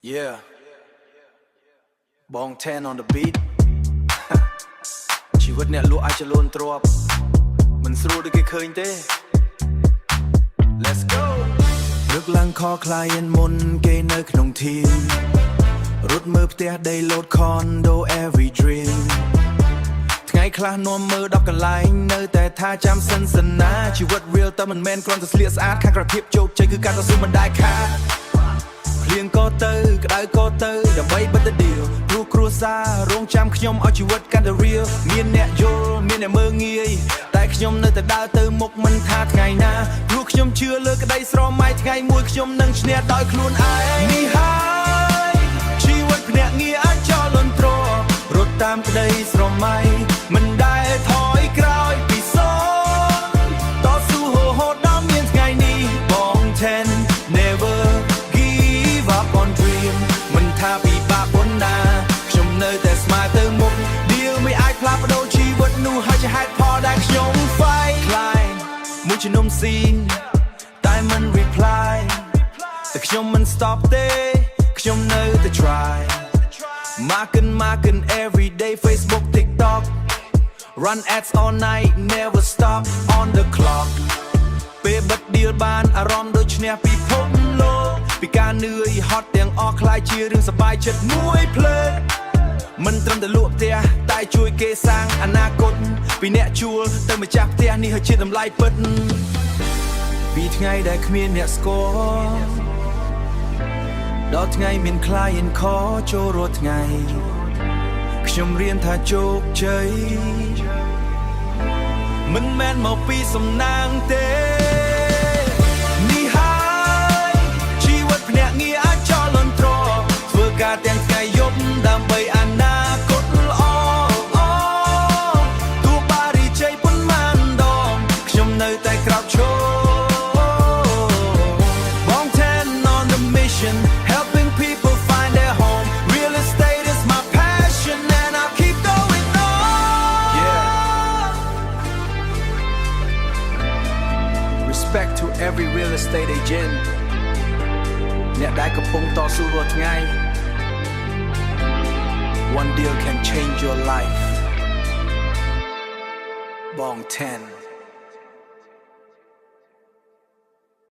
Yeah, Bong 10 on the beat ชีวิตเนี่ยลวกอาจจะโลนตรอบมันสรู้ด้วยเคยទេ Let's go นึกឡើងខคลายមុនគេនៅក្នុងทีมរត់មើលផ្ទះដីលោត condo every dream ថ្ងៃខ្លះនាំមើល10កន្លែងនៅតែថាចាំសិនសិនណាជីវិត real តែមិនមែនគ្រាន់តែស្លៀកស្អាតខាងក្រៅភាពជោគជ័យគឺការតស៊ូមិនដែលខាតភ្លៀងក៏ទៅក្តៅក៏ទៅដើម្បីបិទ deal គ្រួសាររងចាំខ្ញុំឲ្យជីវិតកាន់តែ real មានអ្នកយល់មានអ្នកមើលងាយតែខ្ញុំនៅតែដើរទៅមុខមិនថាថ្ងៃណាព្រោះខ្ញុំជឿលើក្តីស្រមៃថ្ងៃមួយខ្ញុំនឹងឈ្នះដោយខ្លួនឯងនេះហើយជីវិតភ្នាក់ងារអាចចោលលន់ទ្ររត់តាមក្តីស្រមៃមិនដែលថយក្រោយពីសូន្យតស៊ូហូរហូរដល់មានថ្ងៃនេះបង 10 never give up on dream មិនថាពិបាកប៉ុណ្ណាខ្ញុំនៅតែស្មារតីទៅមុខ deal មិនអាចផ្លាស់ប្ដូរជីវិតនោះហើយជាហេតុផលដែលខ្ញុំ fight ខ្លាយមួយជំនុំស៊ីនតែមិន reply តែខ្ញុំមិន stop ទេខ្ញុំនៅតែ try Marking every day Facebook TikTok Run ads all night never stop on the clock ពេលបិទ deal បានអារម្មណ៍ដូចឈ្នះពិភពលោកពីការនឿយហត់ទាំងអស់คล้ายជារឿងសប្បាយចិត្តមួយភ្លើងមិនត្រឹមតែលក់ផ្ទះតែជួយគេសាងអនាគតពីអ្នកជួលទៅម្ចាស់ផ្ទះនេះហើយជាតម្លៃពិតពីថ្ងៃដែលគ្មានអ្នកស្គាល់ដល់ថ្ងៃមាន client call ចូលរាល់ថ្ងៃខ្ញុំរៀនថាជោគជ័យមិនមែនមកពីសំណាងទេនេះហើយជីវិតភ្នាក់ងារអាចចោលលន់ទ្រធ្វើការទាំងថ្ងៃយប់ដើម្បីអនាគតល្អទោះបារីជ័យប៉ុន្មានដងខ្ញុំនៅតែក្រោកឈរបង 10 on the mission helping people find their home real estate is my passion and I'll keep going on Respect to every real estate agent អ្នកដែលកំពុងតស៊ូរាល់ថ្ងៃ One deal can change your life Bong 10